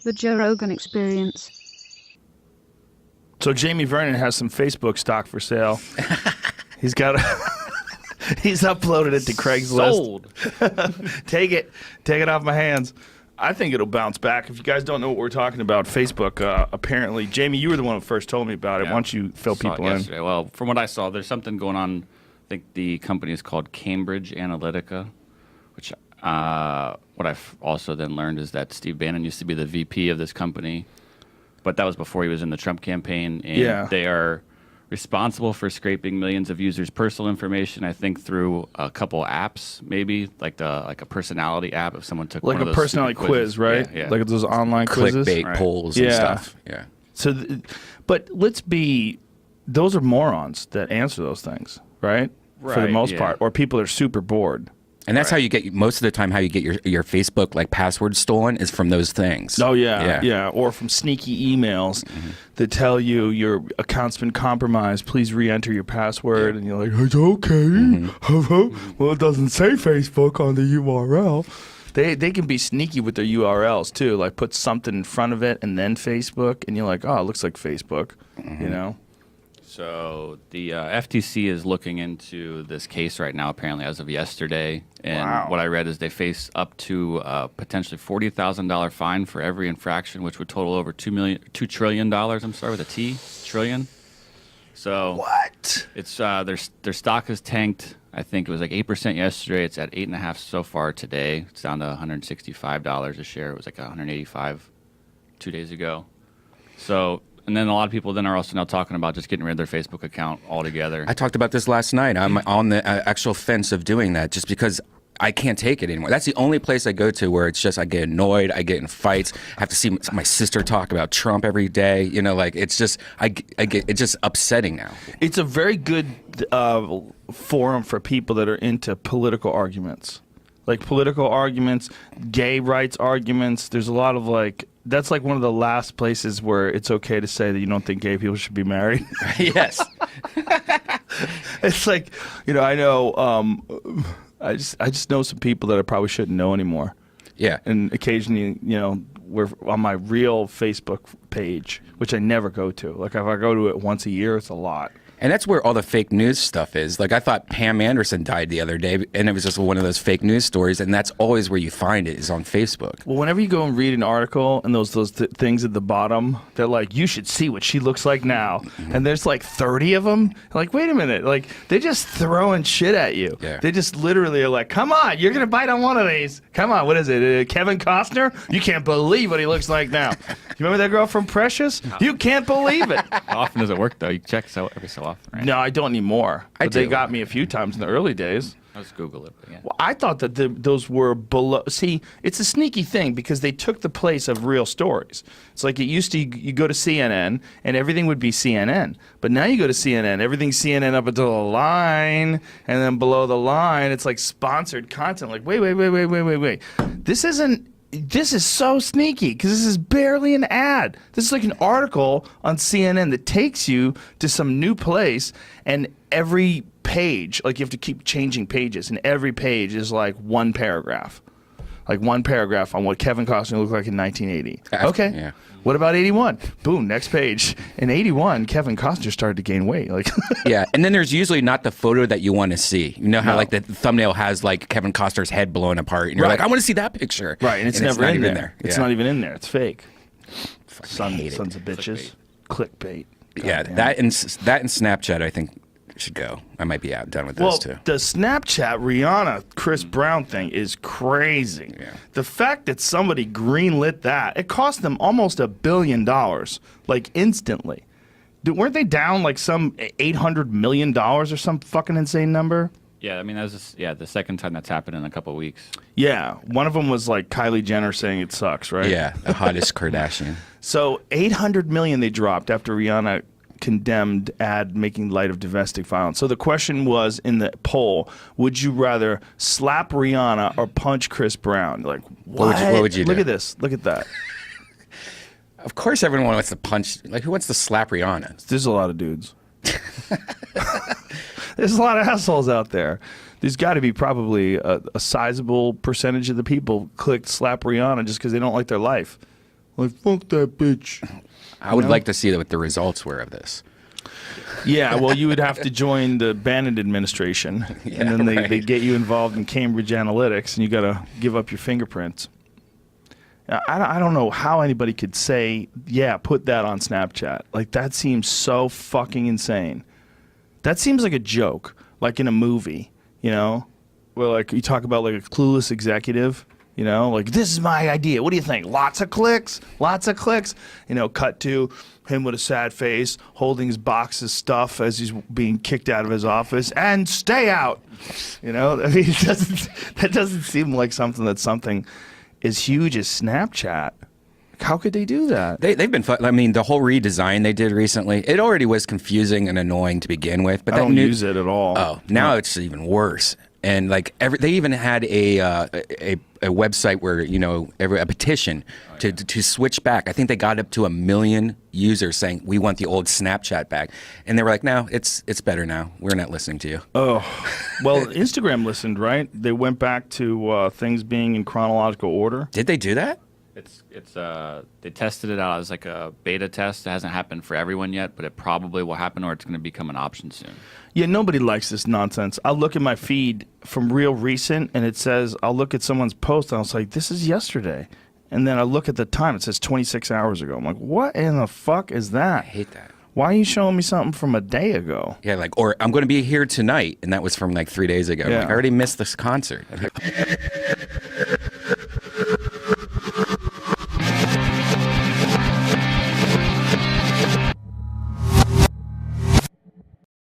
The Joe Rogan Experience. So Jamie Vernon has some Facebook stock for sale. He's got he's uploaded it to Craigslist. Sold. Take it off my hands. I think it'll bounce back. If you guys don't know what we're talking about, Facebook, apparently, Jamie, you were the one who first told me about it. Why don't you fill people in? Yesterday. Well, from what I saw, there's something going on. I think the company is called Cambridge Analytica, which what I've also then learned is that Steve Bannon used to be the VP of this company, but that was before he was in the Trump campaign. And they are responsible for scraping millions of users' personal information, I think, through a couple apps, maybe like a personality app. If someone took like one of a those personality quiz, right? Yeah. Like those online quizzes, clickbait polls and stuff. Yeah. So, but those are morons that answer those things, right? For the most part, or people that are super bored. And that's how you get, most of the time, how you get your Facebook like password stolen is from those things. Oh, yeah. Or from sneaky emails that tell you your account's been compromised. Please re-enter your password. And you're like, it's okay. Well, it doesn't say Facebook on the URL. They can be sneaky with their URLs, too. Like put something in front of it and then Facebook. And you're like, oh, it looks like Facebook, you know? So the FTC is looking into this case right now, apparently as of yesterday. And what I read is they face up to potentially $40,000 fine for every infraction, which would total over $2 trillion. I'm sorry, with a T, trillion. So what? It's their stock has tanked. I think it was like 8% yesterday. It's at 8.5 so far today. It's down to $165 a share. It was like 185 2 days ago. So. And then a lot of people then are also now talking about just getting rid of their Facebook account altogether. I talked about this last night. I'm on the actual fence of doing that just because I can't take it anymore. That's the only place I go to where it's just I get annoyed, I get in fights, I have to see my sister talk about Trump every day. You know, like it's just it's just upsetting now. It's a very good forum for people that are into political arguments. Like political arguments, gay rights arguments. There's a lot of that's like one of the last places where it's okay to say that you don't think gay people should be married. Yes. It's like, I know, I just know some people that I probably shouldn't know anymore. Yeah. And occasionally, we're on my real Facebook page, which I never go to. Like if I go to it once a year, it's a lot. And that's where all the fake news stuff is. Like I thought Pam Anderson died the other day, and it was just one of those fake news stories, and that's always where you find it is on Facebook. Well, whenever you go and read an article and those things at the bottom, they're like, you should see what she looks like now. And there's like 30 of them. Like, wait a minute. Like, they're just throwing shit at you. Yeah. They just literally are like, come on, you're going to bite on one of these. Come on, what is it? Kevin Costner? You can't believe what he looks like now. You remember that girl from Precious? You can't believe it. How often does it work, though? You check every so often, right? No, I don't anymore. But they got me a few times in the early days. I'll just Google it. Yeah. Well, I thought that those were below. See, it's a sneaky thing because they took the place of real stories. It's like it used to, you go to CNN and everything would be CNN. But now you go to CNN, everything's CNN up until the line, and then below the line, it's like sponsored content. Like, wait. This is so sneaky because this is barely an ad. This is like an article on CNN that takes you to some new place, and every page, like you have to keep changing pages, and every page is like one paragraph. Like one paragraph on what Kevin Costner looked like in 1980. Okay. Yeah. What about 81? Boom, next page. In 81, Kevin Costner started to gain weight. Like Yeah, and then there's usually not the photo that you want to see. You know how like the thumbnail has like Kevin Costner's head blown apart, and you're like, I want to see that picture. Right, and it's never not in even there. Yeah. It's not even in there. It's fake. hate it. Sons of bitches. Clickbait. Yeah, Goddamn. that and Snapchat, I think should go. I might be done with this too. The Snapchat Rihanna Chris Brown thing is crazy. Yeah. The fact that somebody greenlit that, it cost them almost $1 billion, like instantly. Weren't they down like some $800 million or some fucking insane number? Yeah, I mean, that was the second time that's happened in a couple of weeks. Yeah, one of them was like Kylie Jenner saying it sucks, right? Yeah, the hottest Kardashian. So $800 million they dropped after Rihanna condemned ad making light of domestic violence. So the question was in the poll, would you rather slap Rihanna or punch Chris Brown? Like, what would you do? Look at this. Look at that. Of course everyone wants to punch. Like, who wants to slap Rihanna? There's a lot of dudes. There's a lot of assholes out there. There's got to be probably a sizable percentage of the people clicked slap Rihanna just because they don't like their life. Like, fuck that bitch. I would like to see what the results were of this. Yeah, well, you would have to join the Bannon administration, and then they get you involved in Cambridge Analytics, and you got to give up your fingerprints. I don't know how anybody could say, yeah, put that on Snapchat. Like, that seems so fucking insane. That seems like a joke, like in a movie, you know? Where, like, you talk about, like, a clueless executive, you know? Like, this is my idea. What do you think? Lots of clicks? Lots of clicks? You know, cut to him with a sad face, holding his box of stuff as he's being kicked out of his office, and stay out! You know? I mean, that doesn't seem like something as huge as Snapchat. How could they do that? They've been I mean, the whole redesign they did recently, it already was confusing and annoying to begin with. But I don't use it at all. Oh, now it's even worse. And like they even had a website where, you know, a petition to switch back. I think they got up to 1 million users saying we want the old Snapchat back, and they were like, no, it's better now. We're not listening to you. Oh, well, Instagram listened, right? They went back to things being in chronological order. Did they do that? It's they tested it out as like a beta test. It hasn't happened for everyone yet, but it probably will happen, or it's going to become an option soon. Yeah, nobody likes this nonsense. I'll look at my feed from real recent, and it says, I'll look at someone's post, and I was like, this is yesterday. And then I look at the time, it says 26 hours ago. I'm like, what in the fuck is that? I hate that. Why are you showing me something from a day ago? Yeah, like, or I'm going to be here tonight, and that was from like 3 days ago. Yeah. Like, I already missed this concert.